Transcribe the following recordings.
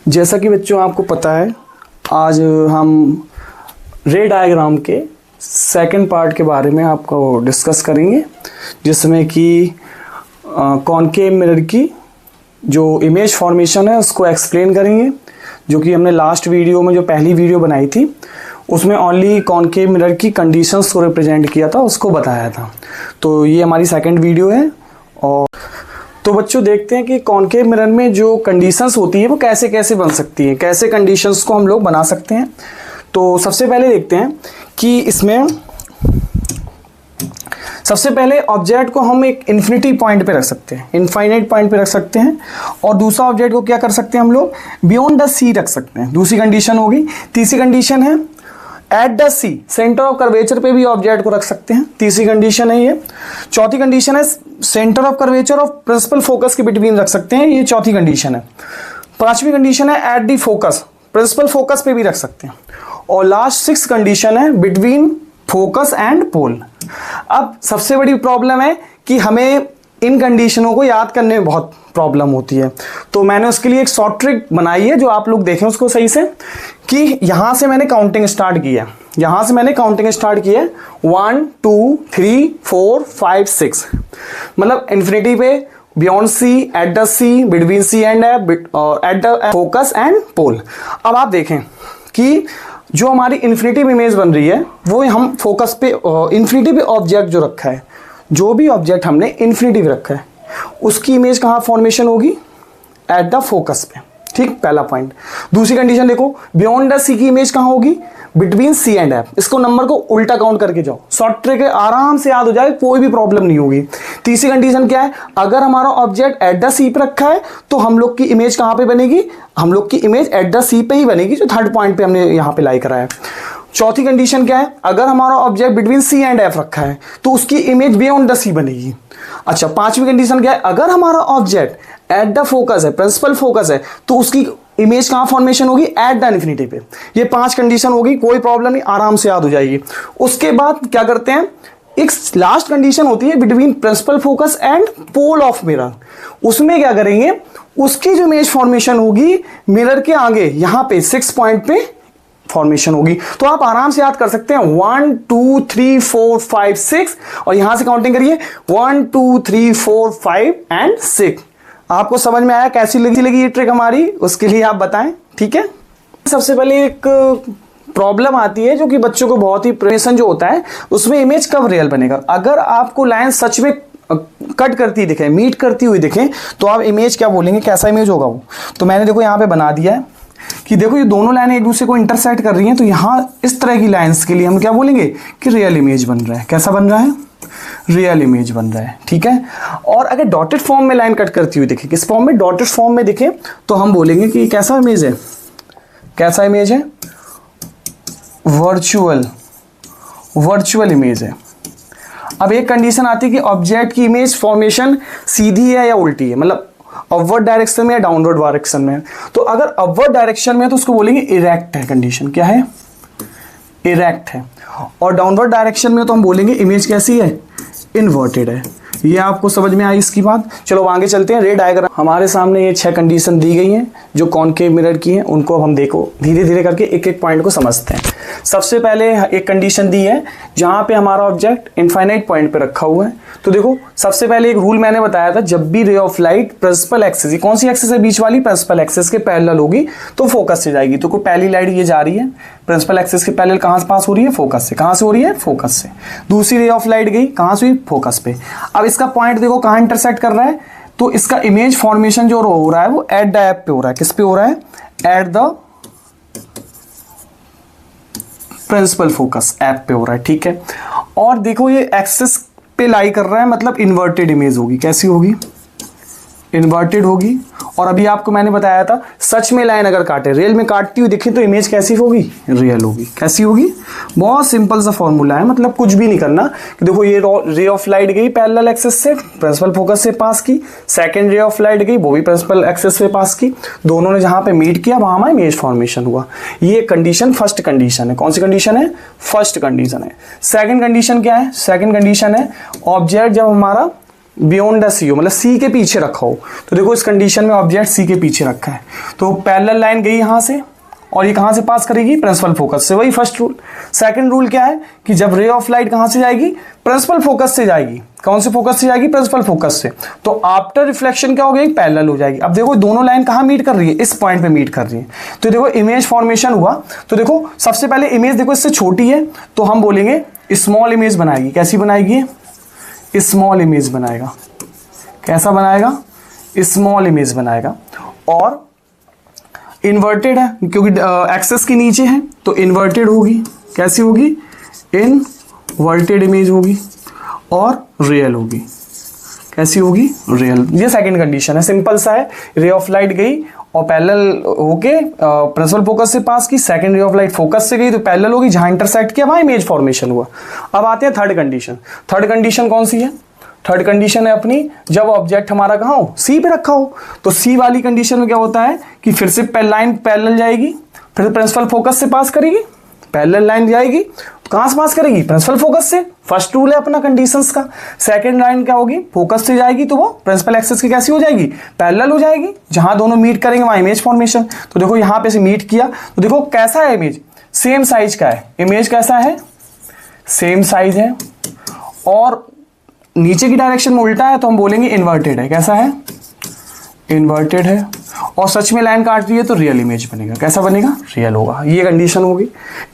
जैसा कि बच्चों आपको पता है, आज हम रे डायग्राम के सेकंड पार्ट के बारे में आपको डिस्कस करेंगे, जिसमें कि कॉनकेव मिरर की जो इमेज फॉर्मेशन है उसको एक्सप्लेन करेंगे। जो कि हमने लास्ट वीडियो में जो पहली वीडियो बनाई थी उसमें ओनली कॉनकेव मिरर की कंडीशंस को रिप्रेजेंट किया था, उसको बताया था। तो ये हमारी सेकंड वीडियो है। और तो बच्चों देखते हैं कि कॉनकेव मिरर में जो कंडीशंस होती है वो कैसे कैसे बन सकती हैं, कैसे कंडीशंस को हम लोग बना सकते हैं। तो सबसे पहले देखते हैं कि इसमें सबसे पहले ऑब्जेक्ट को हम एक इन्फिनिटी पॉइंट पे रख सकते हैं, इनफाइनाइट पॉइंट पे रख सकते हैं। और दूसरा ऑब्जेक्ट को क्या कर सकते हैं हम लोग, बियॉन्ड द सी रख सकते हैं। दूसरी कंडीशन होगी। तीसरी कंडीशन है at the C, centre of curvature पे भी ऑब्जेक्ट को रख सकते हैं। तीसरी कंडीशन है ये। चौथी कंडीशन है centre of curvature of principal focus के बिटवीन रख सकते हैं, ये चौथी कंडीशन है। पांचवी कंडीशन है at the focus, principal focus पे भी रख सकते हैं। और लास्ट सिक्स कंडीशन है बिटवीन फोकस एंड पोल। अब सबसे बड़ी प्रॉब्लम है कि हमें इन कंडीशनों को याद करने में बहुत प्रॉब्लम होती है। तो मैंने उसके लिए एक शॉर्ट ट्रिक बनाई है, जो आप लोग देखें उसको सही से, कि यहां से मैंने काउंटिंग स्टार्ट की है। यहां से मैंने काउंटिंग स्टार्ट की है 1 2 3 4 5 6, मतलब इन्फिनिटी पे, beyond C, at the C, between C and at the focus and pole. अब आप देखें कि जो हमारी इन्फिनिटी इमेज बन रही है वो हम फोकस पे, इन्फिनिटी पे ऑब्जेक्ट जो रखा है, जो भी ऑब्जेक्ट हमने इन्फिनिटी पे रखा है उसकी इमेज कहाँ फॉर्मेशन होगी, एट द फोकस पे। ठीक, पहला पॉइंट। दूसरी कंडीशन देखो, बियॉन्ड द सी की इमेज कहाँ होगी, बिटवीन सी एंड एफ। इसको नंबर को उल्टा काउंट करके जाओ, शॉर्ट ट्रिक है, आराम से याद हो जाए, कोई भी प्रॉब्लम नहीं होगी। तीसरी कंडीशन क्या है, अगर हमारा ऑब्जेक्ट एट द सी पे रखा है तो हम लोग की इमेज कहाँ पे बनेगी, हम लोग की इमेज एट द सी पे ही बनेगी, जो थर्ड पॉइंट पे हमने यहाँ पे लाई करा है। चौथी कंडीशन क्या है, अगर हमारा object between C and F रखा है तो उसकी इमेज बियॉन्ड द सी बनेगी। अच्छा, पांचवी कंडीशन क्या है, अगर हमारा ऑब्जेक्ट एट द फोकस है, प्रिंसिपल फोकस है, तो उसकी इमेज कहां फॉर्मेशन होगी, एट द इन्फिनिटी पे। ये 5 कंडीशन होगी, कोई प्रॉब्लम नहीं, आराम से याद हो जाएगी। उसके बाद क्या करते हैं, एक लास्ट कंडीशन होती है between principal focus and pole of mirror. उसमें क्या करेंगे, उसकी जो इमेज फॉर्मेशन होगी मिरर के आगे यहां पे 6 पॉइंट पे फॉर्मेशन होगी। तो आप आराम से याद कर सकते हैं 1 2 3 4 5 6, और यहां से काउंटिंग करिए 1 2 3 4 5 एंड 6। आपको समझ में आया कैसी लगी ये ट्रिक हमारी, उसके लिए आप बताएं। ठीक है, सबसे पहले एक प्रॉब्लम आती है जो कि बच्चों को बहुत ही प्रेशन जो होता है उसमें इमेज कब रियल बनेगा। अगर आपको लाइन सच में कट करती दिखे, मीट करती हुई दिखे, तो आप इमेज क्या बोलेंगे, कैसा इमेज होगा वो। तो मैंने देखो यहाँ पे बना दिया है कि देखो ये दोनों लाइनें एक दूसरे को इंटरसेक्ट कर रही हैं, तो यहां इस तरह की लाइंस के लिए हम क्या बोलेंगे कि रियल इमेज बन रहा है। कैसा बन रहा है, रियल इमेज बन रहा है। ठीक है, और अगर डॉटेड फॉर्म में लाइन कट करती हुई दिखे, किस फॉर्म में, डॉटेड फॉर्म में दिखे, तो हम बोलेंगे कि कैसा इमेज है, कैसा इमेज है, वर्चुअल इमेज है। अब एक कंडीशन आती है कि ऑब्जेक्ट की इमेज फॉर्मेशन सीधी है या उल्टी है, मतलब अपवर्ड डायरेक्शन में या डाउनवर्ड डायरेक्शन में। तो अगर अपवर्ड डायरेक्शन में है तो उसको बोलेंगे इरेक्ट है, कंडीशन क्या है, इरेक्ट है। और डाउनवर्ड डायरेक्शन में तो हम बोलेंगे इमेज कैसी है, इन्वर्टेड है। ये आपको समझ में आई इसकी बात। चलो आगे चलते हैं। रे डायग्राम हमारे सामने ये 6 कंडीशन दी गई हैं जो कॉनकेव मिरर की हैं, उनको अब हम देखो धीरे धीरे करके एक एक पॉइंट को समझते हैं। सबसे पहले एक कंडीशन दी है जहां पे हमारा ऑब्जेक्ट इनफाइनाइट पॉइंट पे रखा हुआ है। तो देखो सबसे पहले एक रूल मैंने बताया था, जब भी ray of light principal axis, कौन सी एक्सिस है, बीच वाली, प्रिंसिपल एक्सिस के पैरेलल होगी तो फोकस से जाएगी। तो पहली लाइट ये जा रही है प्रिंसिपल एक्सिस के पैरेलल, कहां से पास हो रही है, फोकस से। कहां से हो रही है, फोकस से। दूसरी रे ऑफ लाइट गई कहां से, फोकस पे। अब इसका पॉइंट देखो कहां इंटरसेक्ट कर रहा है, तो इसका इमेज फॉर्मेशन जो हो रहा है वो एट द एप पे हो रहा है। किस पे हो रहा है, एट द प्रिंसिपल फोकस एप पे हो रहा है। ठीक है, और देखो ये एक्सिस पे लाई कर रहा है, मतलब इन्वर्टेड इमेज होगी। कैसी होगी, इन्वर्टेड होगी। और अभी आपको मैंने बताया था सच में लाइन अगर काटे, रियल में काटती हुई दिखे तो इमेज कैसी होगी, रियल होगी। कैसी होगी, बहुत सिंपल सा फॉर्मूला है, मतलब कुछ भी नहीं करना। कि देखो ये रे ऑफ लाइट गई पैरेलल एक्सिस से, प्रिंसिपल फोकस से पास की, सेकंड रे ऑफ लाइट गई वो भी प्रिंसिपल एक्सिस से पास की, दोनों ने जहां पे मीट किया वहां हमारा इमेज फॉर्मेशन हुआ। ये कंडीशन फर्स्ट कंडीशन है। कौन सी कंडीशन है, फर्स्ट कंडीशन है। सेकंड कंडीशन क्या है, सेकंड कंडीशन है ऑब्जेक्ट जब हमारा बियॉन्ड द सी हो, मतलब सी के पीछे रखा हो। तो देखो इस कंडीशन में ऑब्जेक्ट सी के पीछे रखा है, तो पैरेलल लाइन गई यहाँ से और ये कहाँ से पास करेगी, प्रिंसिपल फोकस से। वही फर्स्ट रूल। सेकंड रूल क्या है कि जब रे ऑफ लाइट कहाँ से जाएगी, प्रिंसिपल फोकस से जाएगी। कौन से फोकस से जाएगी, प्रिंसिपल फोकस से। तो आफ्टर रिफ्लेक्शन क्या हो गई, पैरेलल हो जाएगी। अब देखो दोनों लाइन कहाँ मीट कर रही है, इस पॉइंट पे मीट कर रही है। तो देखो इमेज फॉर्मेशन हुआ। तो देखो सबसे पहले इमेज देखो इससे छोटी है, तो हम बोलेंगे स्मॉल इमेज बनाएगी। कैसी बनाएगी, स्मॉल इमेज बनाएगा। कैसा बनाएगा, स्मॉल इमेज बनाएगा। और इन्वर्टेड है क्योंकि एक्सेस के नीचे है, तो इन्वर्टेड होगी। कैसी होगी, इनवर्टेड इमेज होगी। और रियल होगी। कैसी होगी, रियल। ये सेकंड कंडीशन है, सिंपल सा है। रे ऑफ लाइट गई और पैरेलल होके प्रिंसिपल फोकस से पास की। Second ray of light focus से गई तो पैरेलल होगी, जहां इंटरसेक्ट किया वहां इमेज फॉर्मेशन हुआ। अब आते हैं थर्ड कंडीशन। थर्ड कंडीशन कौन सी है, थर्ड कंडीशन है अपनी जब ऑब्जेक्ट हमारा कहाँ हो, सी पे रखा हो। तो सी वाली कंडीशन में क्या होता है कि फिर से लाइन पैरेलल जाएगी, फिर प्रिंसिपल फोकस से पास करेगी। पैरेलल लाइन जाएगी तो कहां से पास करेगी, प्रिंसिपल फोकस से। फर्स्ट रूल है अपना कंडीशंस का। सेकंड लाइन क्या होगी, फोकस से जाएगी तो वो प्रिंसिपल एक्सिस की कैसी हो जाएगी, पैरेलल हो जाएगी। जहां दोनों मीट करेंगे वहां इमेज फॉर्मेशन। तो देखो यहां पे से मीट किया तो देखो कैसा है इमेज, सेम साइज का है। इमेज कैसा है, सेम साइज है। और नीचे की डायरेक्शन में उल्टा है तो हम बोलेंगे इन्वर्टेड है। कैसा है, इन्वर्टेड है। और सच में लाइन काट रही है तो रियल इमेज बनेगा। कैसा बनेगा, रियल होगा। ये कंडीशन होगी,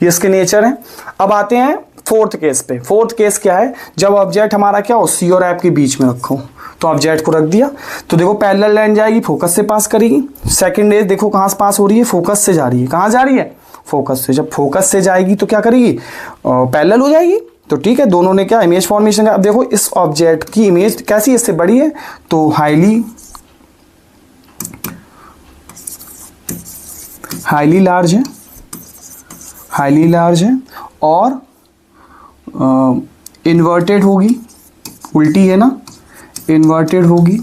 ये इसके नेचर है। अब आते हैं फोर्थ केस पे। फोर्थ केस क्या है, जब ऑब्जेक्ट हमारा क्या हो, सी और एफ के बीच में रखो। तो ऑब्जेक्ट को रख दिया तो देखो पैरेलल लाइन जाएगी, फोकस से पास करेगी। सेकंड एज देखो कहां से पास हो रही है, फोकस से जा रही है। कहां जा रही है, फोकस से। जब फोकस से जाएगी तो क्या करेगी, पैरेलल हो जाएगी। तो ठीक है, दोनों ने क्या इमेज फॉर्मेशन। अब देखो इस ऑब्जेक्ट की इमेज कैसी, इससे बड़ी है तो हाईली लार्ज है, हाईली लार्ज है। और इन्वर्टेड होगी, उल्टी है ना, इन्वर्टेड होगी।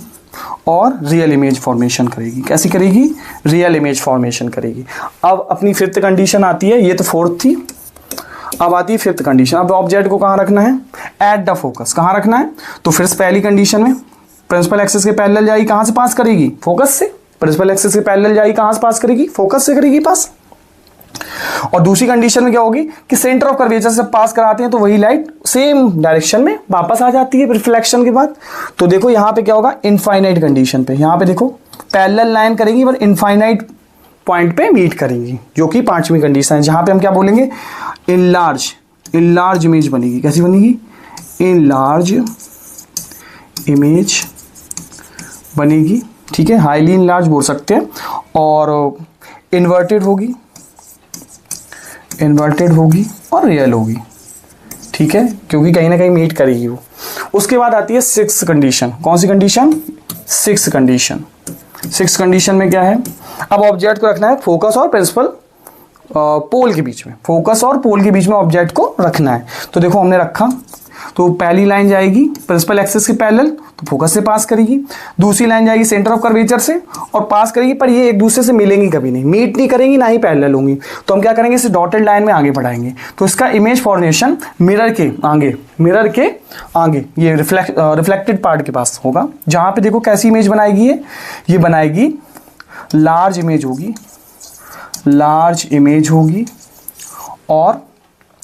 और रियल इमेज फॉर्मेशन करेगी। कैसी करेगी, रियल इमेज फॉर्मेशन करेगी। अब अपनी फिफ्थ कंडीशन आती है, ये तो फोर्थ थी। अब आती है फिफ्थ कंडीशन। अब ऑब्जेक्ट को कहां रखना है, एट द फोकस। कहां रखना है, तो फिर पहली कंडीशन में प्रिंसिपल एक्सिस के पैरेलल जाएगी, कहां से पास करेगी, फोकस से। प्रिंसिपल एक्सिस के पैरेलल जाएगी, कहां से पास करेगी, फोकस से करेगी पास। और दूसरी कंडीशन में क्या होगी कि सेंटर ऑफ कर्वेचर से पास कराते हैं तो वही लाइट सेम डायरेक्शन में वापस आ जाती है रिफ्लेक्शन के बाद। तो देखो यहां पे क्या होगा, इनफाइनाइट कंडीशन पे। यहां पे देखो पैरेलल लाइन करेंगी पर इनफाइनाइट पॉइंट पे मीट करेंगी, जो कि पांचवी कंडीशन है, जहां पे हम क्या बोलेंगे, इनलार्ज इमेज बनेगी। कैसी बनेगी, इनलार्ज इमेज बनेगी। ठीक है, हाईली इनलार्ज बोल सकते हैं। और इन्वर्टेड होगी, इन्वर्टेड होगी और रियल होगी। ठीक है, क्योंकि कहीं ना कहीं मीट करेगी वो। उसके बाद आती है सिक्स कंडीशन। कौन सी condition, six condition. Six condition में क्या है, अब ऑब्जेक्ट को रखना है फोकस और प्रिंसिपल पोल के बीच में। फोकस और पोल के बीच में ऑब्जेक्ट को रखना है। तो देखो हमने रखा, तो पहली लाइन जाएगी प्रिंसिपल एक्सिस के पैरेलल तो फोकस से पास करेगी। दूसरी लाइन जाएगी सेंटर ऑफ कर्वेचर से और पास करेगी, पर ये एक दूसरे से मिलेंगी कभी नहीं, मीट नहीं करेंगी, ना ही पैरेलल होंगी। तो हम क्या करेंगे, इसे डॉटेड लाइन में आगे बढ़ाएंगे। तो इसका इमेज फॉर्मेशन मिरर के आगे ये रिफ्लेक्टेड पार्ट के पास होगा, जहां पे देखो कैसी इमेज बनाएगी, ये बनाएगी लार्ज इमेज होगी, लार्ज इमेज होगी। और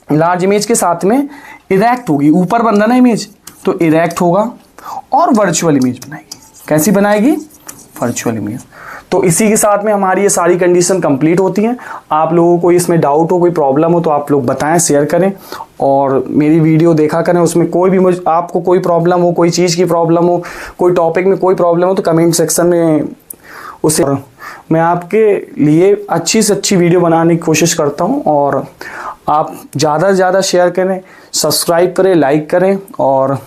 लार्ज इमेज के साथ में इरेक्ट होगी, ऊपर बन रहा ना इमेज तो इरेक्ट होगा। और वर्चुअल इमेज बनाएगी। कैसी बनाएगी, वर्चुअल इमेज। तो इसी के साथ में हमारी ये सारी कंडीशन कंप्लीट होती हैं। आप लोगों को इसमें डाउट हो, कोई प्रॉब्लम हो तो आप लोग बताएं, शेयर करें और मेरी वीडियो देखा करें। उसमें कोई भी आपको कोई प्रॉब्लम हो, कोई चीज़ की प्रॉब्लम हो, कोई टॉपिक में कोई प्रॉब्लम हो तो कमेंट सेक्शन में उसे मैं आपके लिए अच्छी से अच्छी वीडियो बनाने की कोशिश करता हूं। और आप ज़्यादा से ज़्यादा शेयर करें, सब्सक्राइब करें, लाइक करें और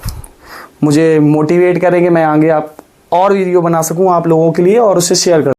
मुझे मोटिवेट करें कि मैं आगे आप और वीडियो बना सकूं आप लोगों के लिए और उसे शेयर कर